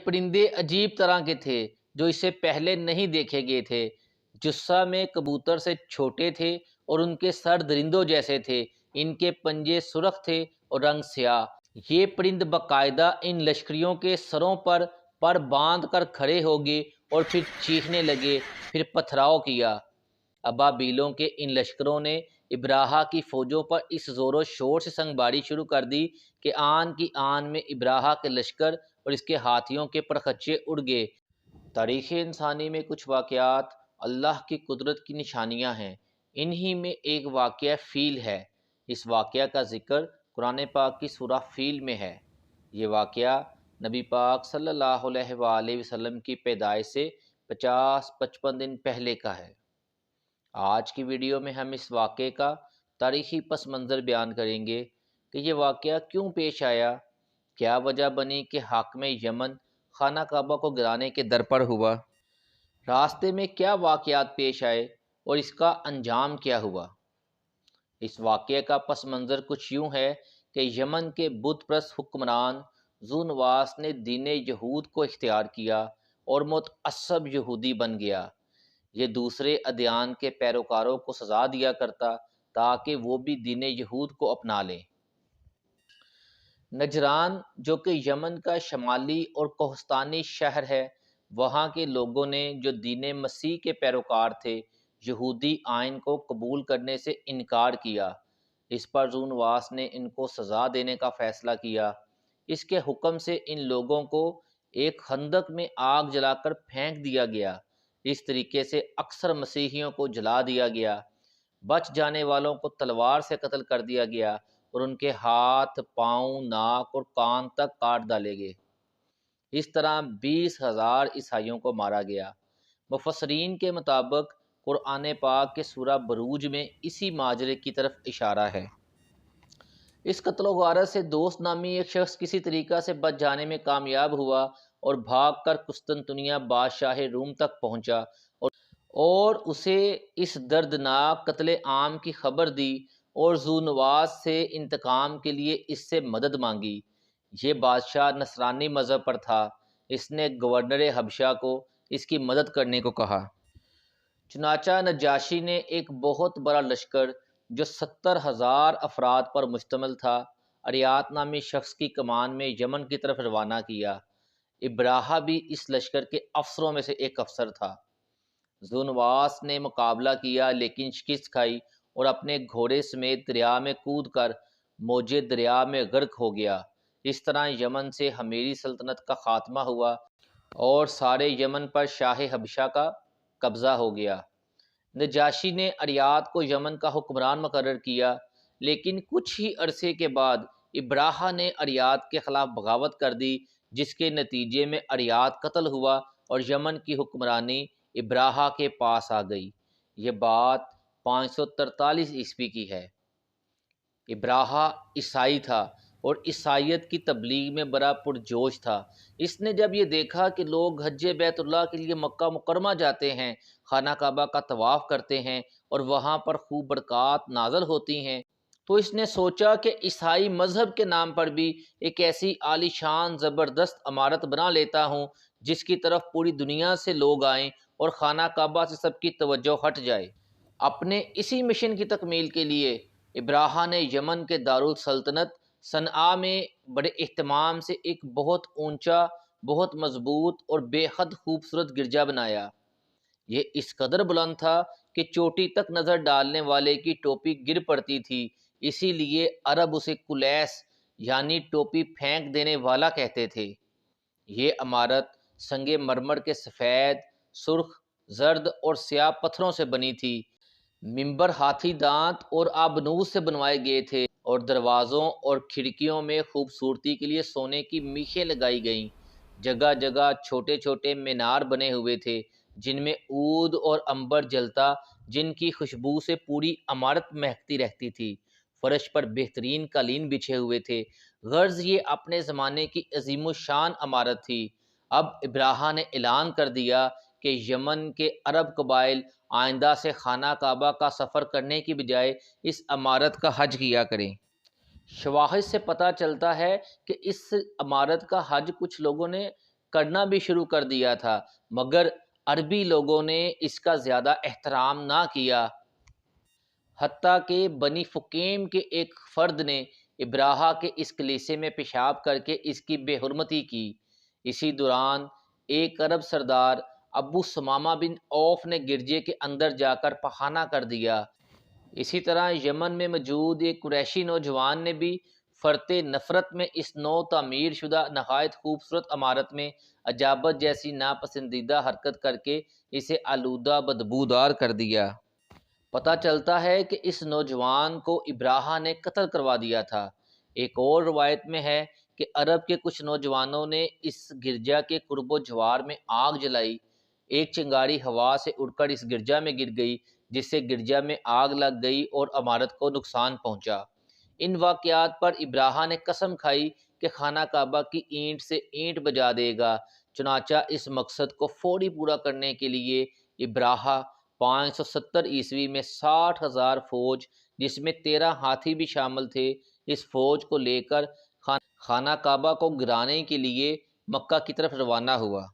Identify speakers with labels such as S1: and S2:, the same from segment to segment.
S1: پرندے عجیب طرح کے تھے جو اسے پہلے نہیں دیکھے گئے تھے۔ جثہ میں کبوتر سے چھوٹے تھے اور ان کے سر درندوں جیسے تھے۔ ان کے پنجے سرخ تھے اور رنگ سیاہ۔ یہ پرند باقاعدہ ان لشکریوں کے سروں پر باندھ کر کھڑے ہو گئے اور پھر چیخنے لگے، پھر پتھراؤ کیا۔ ابابیلوں کے ان لشکروں نے ابراہہ کی فوجوں پر اس زور و شور سے سنگباری شروع کر دی کہ آن کی آن میں ابراہہ کے لشکر اور اس کے ہاتھیوں کے پرخچے اڑ گئے۔ تاریخ انسانی میں کچھ واقعات اللہ کی قدرت کی نشانیاں ہیں۔ انہی میں ایک واقعہ فیل ہے۔ اس واقعہ کا ذکر قرآن پاک کی سورہ فیل میں ہے۔ یہ واقعہ نبی پاک صلی اللہ علیہ وآلہ وسلم کی پیدائش سے 50-55 دن پہلے کا ہے۔ آج کی ویڈیو میں ہم اس واقعے کا تاریخی پس منظر بیان کریں گے کہ یہ واقعہ کیوں پیش آیا، کیا وجہ بنی کہ حاکم یمن خانہ کعبہ کو گرانے کے در پر ہوا، راستے میں کیا واقعات پیش آئے اور اس کا انجام کیا ہوا۔ اس واقعے کا پس منظر کچھ یوں ہے کہ یمن کے بت پرست حکمران ذو نواس نے دین یہود کو اختیار کیا اور متعصب یہودی بن گیا۔ یہ دوسرے ادیان کے پیروکاروں کو سزا دیا کرتا تاکہ وہ بھی دین یہود کو اپنا لیں۔ نجران جو کہ یمن کا شمالی اور کوہستانی شہر ہے، وہاں کے لوگوں نے جو دین مسیح کے پیروکار تھے، یہودی آئین کو قبول کرنے سے انکار کیا۔ اس پر ذو نواس نے ان کو سزا دینے کا فیصلہ کیا۔ اس کے حکم سے ان لوگوں کو ایک خندق میں آگ جلا کر پھینک دیا گیا۔ اس طریقے سے اکثر مسیحیوں کو جلا دیا گیا۔ بچ جانے والوں کو تلوار سے قتل کر دیا گیا اور ان کے ہاتھ، پاؤں، ناک اور کان تک کاٹ ڈالے گئے۔ اس طرح 20,000 عیسائیوں کو مارا گیا۔ مفسرین کے مطابق قرآن پاک کے سورہ بروج میں اسی ماجرے کی طرف اشارہ ہے۔ اس قتل و غارت سے دوست نامی ایک شخص کسی طریقہ سے بچ جانے میں کامیاب ہوا اور بھاگ کر قسطنطنیہ بادشاہ روم تک پہنچا اور اسے اس دردناک قتل عام کی خبر دی اور ذو نواس سے انتقام کے لیے اس سے مدد مانگی۔ یہ بادشاہ نصرانی مذہب پر تھا۔ اس نے گورنر حبشہ کو اس کی مدد کرنے کو کہا۔ چنانچہ نجاشی نے ایک بہت بڑا لشکر جو 70,000 افراد پر مشتمل تھا، اریات نامی شخص کی کمان میں یمن کی طرف روانہ کیا۔ ابراہہ بھی اس لشکر کے افسروں میں سے ایک افسر تھا۔ ذو نواس نے مقابلہ کیا لیکن شکست کھائی اور اپنے گھوڑے سمیت دریا میں کود کر موج دریا میں غرق ہو گیا۔ اس طرح یمن سے ہمیری سلطنت کا خاتمہ ہوا اور سارے یمن پر شاہ حبشہ کا قبضہ ہو گیا۔ نجاشی نے اریات کو یمن کا حکمران مقرر کیا، لیکن کچھ ہی عرصے کے بعد ابراہہ نے اریات کے خلاف بغاوت کر دی، جس کے نتیجے میں اریات قتل ہوا اور یمن کی حکمرانی ابراہہ کے پاس آ گئی۔ یہ بات 543 عیسوی کی ہے۔ ابراہہ عیسائی تھا اور عیسائیت کی تبلیغ میں بڑا پرجوش تھا۔ اس نے جب یہ دیکھا کہ لوگ حج بیت اللہ کے لیے مکہ مکرمہ جاتے ہیں، خانہ کعبہ کا طواف کرتے ہیں اور وہاں پر خوب برکات نازل ہوتی ہیں، تو اس نے سوچا کہ عیسائی مذہب کے نام پر بھی ایک ایسی عالی شان زبردست عمارت بنا لیتا ہوں جس کی طرف پوری دنیا سے لوگ آئیں اور خانہ کعبہ سے سب کی توجہ ہٹ جائے۔ اپنے اسی مشن کی تکمیل کے لیے ابراہہ نے یمن کے دارالسلطنت صنعاء میں بڑے اہتمام سے ایک بہت اونچا، بہت مضبوط اور بے حد خوبصورت گرجا بنایا۔ یہ اس قدر بلند تھا کہ چوٹی تک نظر ڈالنے والے کی ٹوپی گر پڑتی تھی، اسی لیے عرب اسے کلیس یعنی ٹوپی پھینک دینے والا کہتے تھے۔ یہ عمارت سنگ مرمر کے سفید، سرخ، زرد اور سیاہ پتھروں سے بنی تھی۔ ممبر ہاتھی دانت اور آبنوس سے بنوائے گئے تھے اور دروازوں اور کھڑکیوں میں خوبصورتی کے لیے سونے کی میخیں لگائی گئیں۔ جگہ جگہ چھوٹے چھوٹے مینار بنے ہوئے تھے جن میں عود اور عنبر جلتا، جن کی خوشبو سے پوری عمارت مہکتی رہتی تھی۔ فرش پر بہترین قالین بچھے ہوئے تھے۔ غرض یہ اپنے زمانے کی عظیم الشان عمارت تھی۔ اب ابراہہ نے اعلان کر دیا کہ یمن کے عرب قبائل آئندہ سے خانہ کعبہ کا سفر کرنے کی بجائے اس عمارت کا حج کیا کریں۔ شواہد سے پتہ چلتا ہے کہ اس عمارت کا حج کچھ لوگوں نے کرنا بھی شروع کر دیا تھا، مگر عربی لوگوں نے اس کا زیادہ احترام نہ کیا، حتیٰ کہ بنی فکیم کے ایک فرد نے ابراہا کے اس کلیسے میں پیشاب کر کے اس کی بے حرمتی کی۔ اسی دوران ایک عرب سردار ابو سمامہ بن عوف نے گرجے کے اندر جا کر پخانہ کر دیا۔ اسی طرح یمن میں موجود ایک قریشی نوجوان نے بھی فرط نفرت میں اس نو تعمیر شدہ نہایت خوبصورت عمارت میں اجابت جیسی ناپسندیدہ حرکت کر کے اسے آلودہ بدبودار کر دیا۔ پتہ چلتا ہے کہ اس نوجوان کو ابراہا نے قتل کروا دیا تھا۔ ایک اور روایت میں ہے کہ عرب کے کچھ نوجوانوں نے اس گرجا کے قرب و جوار میں آگ جلائی، ایک چنگاری ہوا سے اڑ کر اس گرجا میں گر گئی، جس سے گرجا میں آگ لگ گئی اور عمارت کو نقصان پہنچا۔ ان واقعات پر ابراہا نے قسم کھائی کہ خانہ کعبہ کی اینٹ سے اینٹ بجا دے گا۔ چنانچہ اس مقصد کو فوری پورا کرنے کے لیے ابراہا 570 عیسوی میں 60,000 فوج، جس میں 13 ہاتھی بھی شامل تھے، اس فوج کو لے کر خانہ کعبہ کو گرانے کے لیے مکہ کی طرف روانہ ہوا۔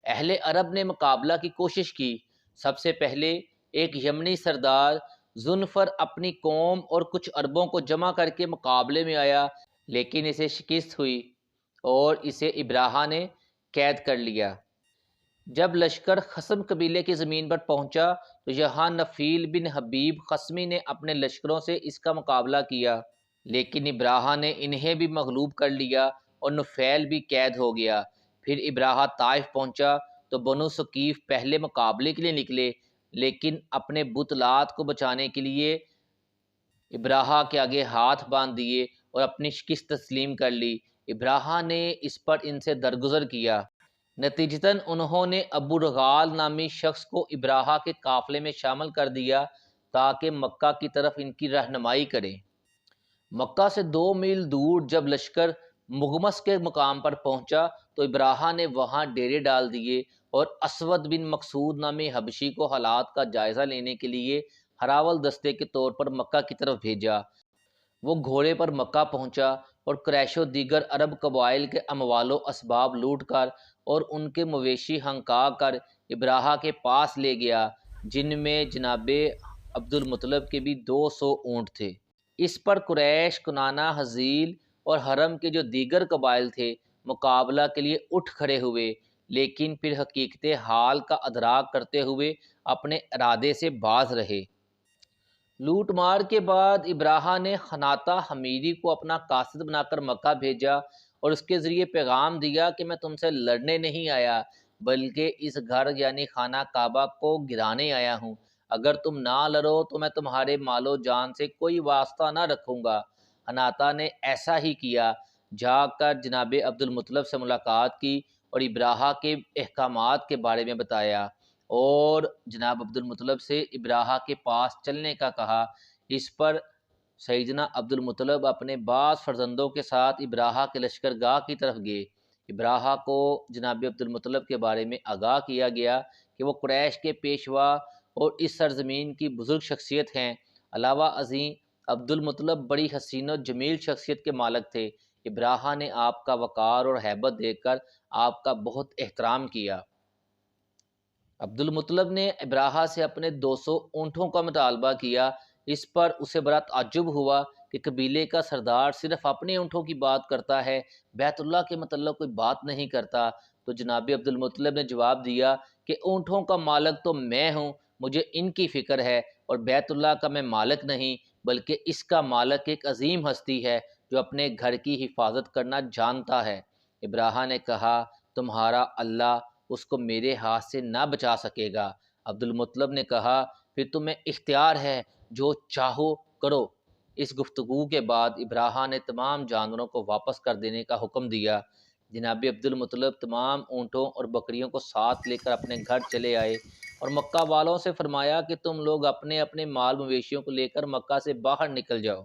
S1: اہل عرب نے مقابلہ کی کوشش کی۔ سب سے پہلے ایک یمنی سردار ذوالفر اپنی قوم اور کچھ عربوں کو جمع کر کے مقابلے میں آیا، لیکن اسے شکست ہوئی اور اسے ابراہا نے قید کر لیا۔ جب لشکر خصم قبیلے کی زمین پر پہنچا تو یہاں نفیل بن حبیب خصمی نے اپنے لشکروں سے اس کا مقابلہ کیا، لیکن ابراہا نے انہیں بھی مغلوب کر لیا اور نفیل بھی قید ہو گیا۔ پھر ابراہا طائف پہنچا تو بنو ثقیف پہلے مقابلے کے لیے نکلے، لیکن اپنے بت لات کو بچانے کے لیے ابراہا کے آگے ہاتھ باندھ دیے اور اپنی شکست تسلیم کر لی۔ ابراہا نے اس پر ان سے درگزر کیا۔ نتیجتاً انہوں نے ابو رغال نامی شخص کو ابراہا کے قافلے میں شامل کر دیا تاکہ مکہ کی طرف ان کی رہنمائی کریں۔ مکہ سے 2 میل دور جب لشکر مغمس کے مقام پر پہنچا تو ابراہا نے وہاں ڈیرے ڈال دیے اور اسود بن مقصود نامی حبشی کو حالات کا جائزہ لینے کے لیے ہراول دستے کے طور پر مکہ کی طرف بھیجا۔ وہ گھوڑے پر مکہ پہنچا اور قریش و دیگر عرب قبائل کے اموال و اسباب لوٹ کر اور ان کے مویشی ہنکا کر ابراہا کے پاس لے گیا، جن میں جناب عبد المطلب کے بھی 200 اونٹ تھے۔ اس پر قریش، کنانہ، حزیل اور حرم کے جو دیگر قبائل تھے مقابلہ کے لیے اٹھ کھڑے ہوئے، لیکن پھر حقیقت حال کا ادراک کرتے ہوئے اپنے ارادے سے باز رہے۔ لوٹ مار کے بعد ابراہا نے خناتہ حمیری کو اپنا قاصد بنا کر مکہ بھیجا اور اس کے ذریعے پیغام دیا کہ میں تم سے لڑنے نہیں آیا بلکہ اس گھر یعنی خانہ کعبہ کو گرانے آیا ہوں۔ اگر تم نہ لڑو تو میں تمہارے مال و جان سے کوئی واسطہ نہ رکھوں گا۔ حناطہ نے ایسا ہی کیا، جا کر جناب عبد المطلب سے ملاقات کی اور ابراہا کے احکامات کے بارے میں بتایا اور جناب عبد المطلب سے ابراہا کے پاس چلنے کا کہا۔ اس پر سیدنا عبد المطلب اپنے بعض فرزندوں کے ساتھ ابراہا کے لشکر گاہ کی طرف گئے۔ ابراہا کو جناب عبد المطلب کے بارے میں آگاہ کیا گیا کہ وہ قریش کے پیشوا اور اس سرزمین کی بزرگ شخصیت ہیں۔ علاوہ ازیں عبد المطلب بڑی حسین و جمیل شخصیت کے مالک تھے۔ ابراہا نے آپ کا وقار اور ہیبت دیکھ کر آپ کا بہت احترام کیا۔ عبد المطلب نے ابراہا سے اپنے 200 اونٹوں کا مطالبہ کیا۔ اس پر اسے بڑا تعجب ہوا کہ قبیلے کا سردار صرف اپنے اونٹوں کی بات کرتا ہے، بیت اللہ کے متعلق کوئی بات نہیں کرتا۔ تو جناب عبد المطلب نے جواب دیا کہ اونٹوں کا مالک تو میں ہوں، مجھے ان کی فکر ہے، اور بیت اللہ کا میں مالک نہیں بلکہ اس کا مالک ایک عظیم ہستی ہے جو اپنے گھر کی حفاظت کرنا جانتا ہے۔ ابراہا نے کہا تمہارا اللہ اس کو میرے ہاتھ سے نہ بچا سکے گا۔ عبد المطلب نے کہا پھر تمہیں اختیار ہے، جو چاہو کرو۔ اس گفتگو کے بعد ابراہا نے تمام جانوروں کو واپس کر دینے کا حکم دیا۔ جناب عبد المطلب تمام اونٹوں اور بکریوں کو ساتھ لے کر اپنے گھر چلے آئے اور مکہ والوں سے فرمایا کہ تم لوگ اپنے اپنے مال مویشیوں کو لے کر مکہ سے باہر نکل جاؤ۔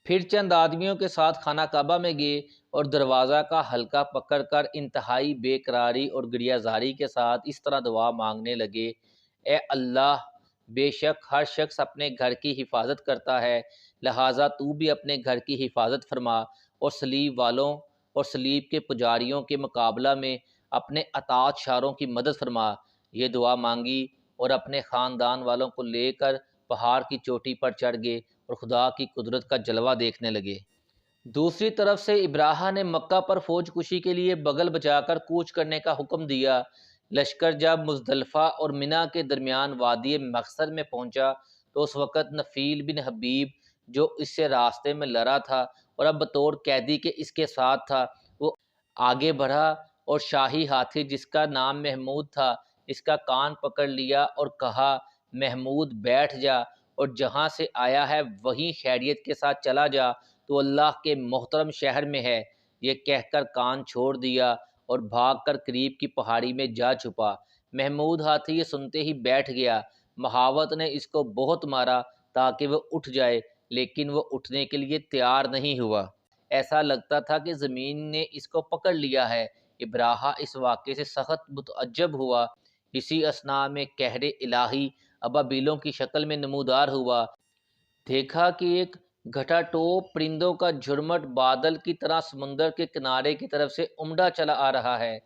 S1: پھر چند آدمیوں کے ساتھ خانہ کعبہ میں گئے اور دروازہ کا حلقہ پکڑ کر انتہائی بے قراری اور گریہ زاری کے ساتھ اس طرح دعا مانگنے لگے، اے اللہ، بے شک ہر شخص اپنے گھر کی حفاظت کرتا ہے، لہٰذا تو بھی اپنے گھر کی حفاظت فرما اور صلیب والوں اور صلیب کے پجاریوں کے مقابلہ میں اپنے اطاعت شاروں کی مدد فرما۔ یہ دعا مانگی اور اپنے خاندان والوں کو لے کر پہاڑ کی چوٹی پر چڑھ گئے اور خدا کی قدرت کا جلوہ دیکھنے لگے۔ دوسری طرف سے ابراہہ نے مکہ پر فوج کشی کے لیے بغل بچا کر کوچ کرنے کا حکم دیا۔ لشکر جب مزدلفہ اور منی کے درمیان وادی مقصد میں پہنچا تو اس وقت نفیل بن حبیب جو اس سے راستے میں لڑا تھا اور اب بطور قیدی کے اس کے ساتھ تھا، وہ آگے بڑھا اور شاہی ہاتھی جس کا نام محمود تھا اس کا کان پکڑ لیا اور کہا، محمود بیٹھ جا اور جہاں سے آیا ہے وہیں خیریت کے ساتھ چلا جا، تو اللہ کے محترم شہر میں ہے۔ یہ کہہ کر کان چھوڑ دیا اور بھاگ کر قریب کی پہاڑی میں جا چھپا۔ محمود ہاتھی یہ سنتے ہی بیٹھ گیا۔ مہاوت نے اس کو بہت مارا تاکہ وہ اٹھ جائے، لیکن وہ اٹھنے کے لیے تیار نہیں ہوا۔ ایسا لگتا تھا کہ زمین نے اس کو پکڑ لیا ہے۔ ابراہہ اس واقعے سے سخت متعجب ہوا۔ اسی اثناء میں قہر الہی ابابیلوں کی شکل میں نمودار ہوا۔ دیکھا کہ ایک گھٹا ٹوپ پرندوں کا جھرمٹ بادل کی طرح سمندر کے کنارے کی طرف سے امڈا چلا آ رہا ہے۔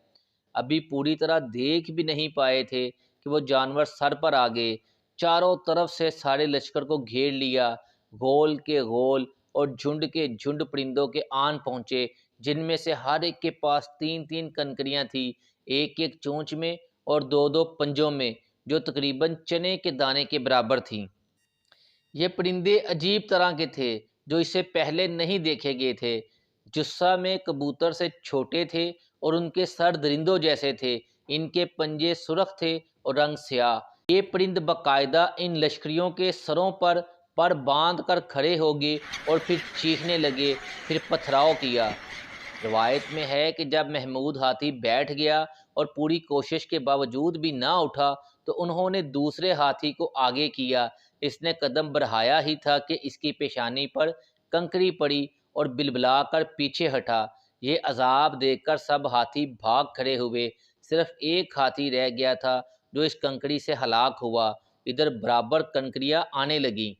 S1: ابھی پوری طرح دیکھ بھی نہیں پائے تھے کہ وہ جانور سر پر آ گئے، چاروں طرف سے سارے لشکر کو گھیر لیا۔ گول کے گول اور جھنڈ کے جھنڈ پرندوں کے آن پہنچے، جن میں سے ہر ایک کے پاس 3 کنکریاں تھیں، ایک ایک چونچ میں اور 2 پنجوں میں، جو تقریباً چنے کے دانے کے برابر تھیں۔ یہ پرندے عجیب طرح کے تھے جو اس سے پہلے نہیں دیکھے گئے تھے۔ جثہ میں کبوتر سے چھوٹے تھے اور ان کے سر درندوں جیسے تھے۔ ان کے پنجے سرخ تھے اور رنگ سیاہ۔ یہ پرند باقاعدہ ان لشکریوں کے سروں پر باندھ کر کھڑے ہو گئے اور پھر چیخنے لگے، پھر پتھراؤ کیا۔ روایت میں ہے کہ جب محمود ہاتھی بیٹھ گیا اور پوری کوشش کے باوجود بھی نہ اٹھا تو انہوں نے دوسرے ہاتھی کو آگے کیا۔ اس نے قدم بڑھایا ہی تھا کہ اس کی پیشانی پر کنکری پڑی اور بلبلا کر پیچھے ہٹا۔ یہ عذاب دیکھ کر سب ہاتھی بھاگ کھڑے ہوئے، صرف ایک ہاتھی رہ گیا تھا جو اس کنکری سے ہلاک ہوا۔ ادھر برابر کنکریاں آنے لگیں۔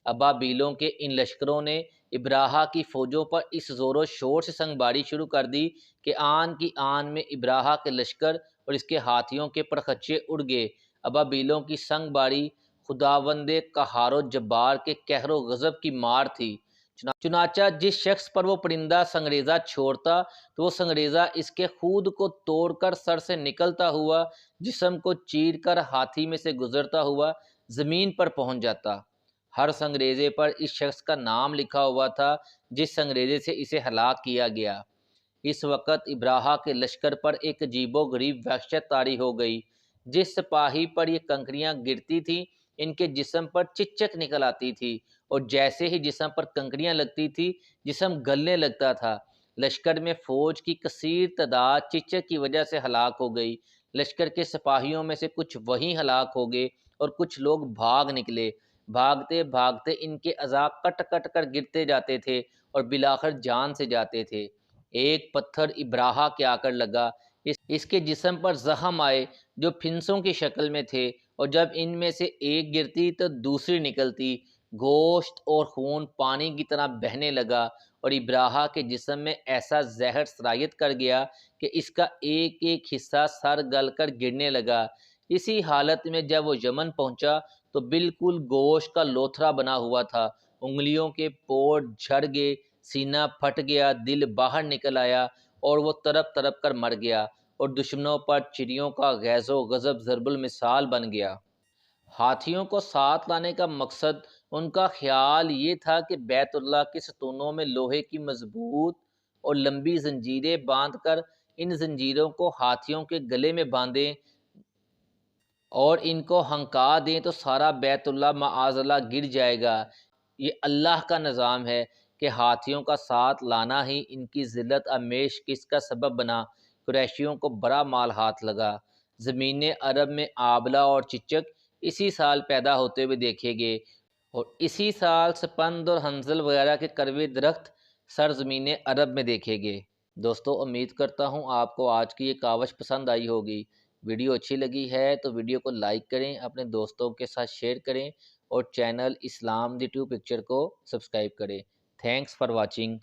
S1: ابابیلوں کے ان لشکروں نے ابراہہ کی فوجوں پر اس زور و شور سے سنگباری شروع کر دی کہ آن کی آن میں ابراہہ کے لشکر اور اس کے ہاتھیوں کے پرخچے اڑ گئے۔ ابابیلوں کی سنگباری خداوند قہار و جبار کے قہر و غضب کی مار تھی۔ چنانچہ جس شخص پر وہ پرندہ سنگریزہ چھوڑتا تو وہ سنگریزہ اس کے خود کو توڑ کر سر سے نکلتا ہوا، جسم کو چیر کر ہاتھی میں سے گزرتا ہوا زمین پر پہنچ جاتا۔ ہر سنگریزے پر اس شخص کا نام لکھا ہوا تھا جس سنگریزے سے اسے ہلاک کیا گیا۔ اس وقت ابراہہ کے لشکر پر ایک عجیب و غریب وحشت طاری ہو گئی۔ جس سپاہی پر یہ کنکریاں گرتی تھیں ان کے جسم پر چچک نکل آتی تھی، اور جیسے ہی جسم پر کنکریاں لگتی تھی جسم گلنے لگتا تھا۔ لشکر میں فوج کی کثیر تعداد چچک کی وجہ سے ہلاک ہو گئی۔ لشکر کے سپاہیوں میں سے کچھ وہیں ہلاک ہو گئے اور کچھ لوگ بھاگ نکلے۔ بھاگتے بھاگتے ان کے اعضاء کٹ کٹ کر گرتے جاتے تھے اور بالآخر جان سے جاتے تھے۔ ایک پتھر ابراہہ کے آ کر لگا، اس کے جسم پر زخم آئے جو پھنسوں کی شکل میں تھے، اور جب ان میں سے ایک گرتی تو دوسری نکلتی۔ گوشت اور خون پانی کی طرح بہنے لگا اور ابراہہ کے جسم میں ایسا زہر سرایت کر گیا کہ اس کا ایک ایک حصہ سر گل کر گرنے لگا۔ اسی حالت میں جب وہ یمن پہنچا تو بالکل گوشت کا لوتھڑا بنا ہوا تھا۔ انگلیوں کے پور جھڑ گئے، سینہ پھٹ گیا، دل باہر نکل آیا اور وہ تڑپ تڑپ کر مر گیا، اور دشمنوں پر چڑیوں کا غیظ و غضب ضرب المثال بن گیا۔ ہاتھیوں کو ساتھ لانے کا مقصد ان کا خیال یہ تھا کہ بیت اللہ کے ستونوں میں لوہے کی مضبوط اور لمبی زنجیریں باندھ کر ان زنجیروں کو ہاتھیوں کے گلے میں باندھیں اور ان کو ہنکا دیں تو سارا بیت اللہ معاذ اللہ گر جائے گا۔ یہ اللہ کا نظام ہے کہ ہاتھیوں کا ساتھ لانا ہی ان کی ذلت آمیز کس کا سبب بنا۔ قریشیوں کو بڑا مال ہاتھ لگا۔ زمین عرب میں آبلہ اور چچک اسی سال پیدا ہوتے ہوئے دیکھے گئے، اور اسی سال سپند اور ہنزل وغیرہ کے کڑوے درخت سرزمین عرب میں دیکھے گئے۔ دوستو، امید کرتا ہوں آپ کو آج کی یہ کاوش پسند آئی ہوگی۔ ویڈیو اچھی لگی ہے تو ویڈیو کو لائک کریں، اپنے دوستوں کے ساتھ شیئر کریں اور چینل اسلام دی ٹو پکچر کو سبسکرائب کریں۔ Thanks for watching.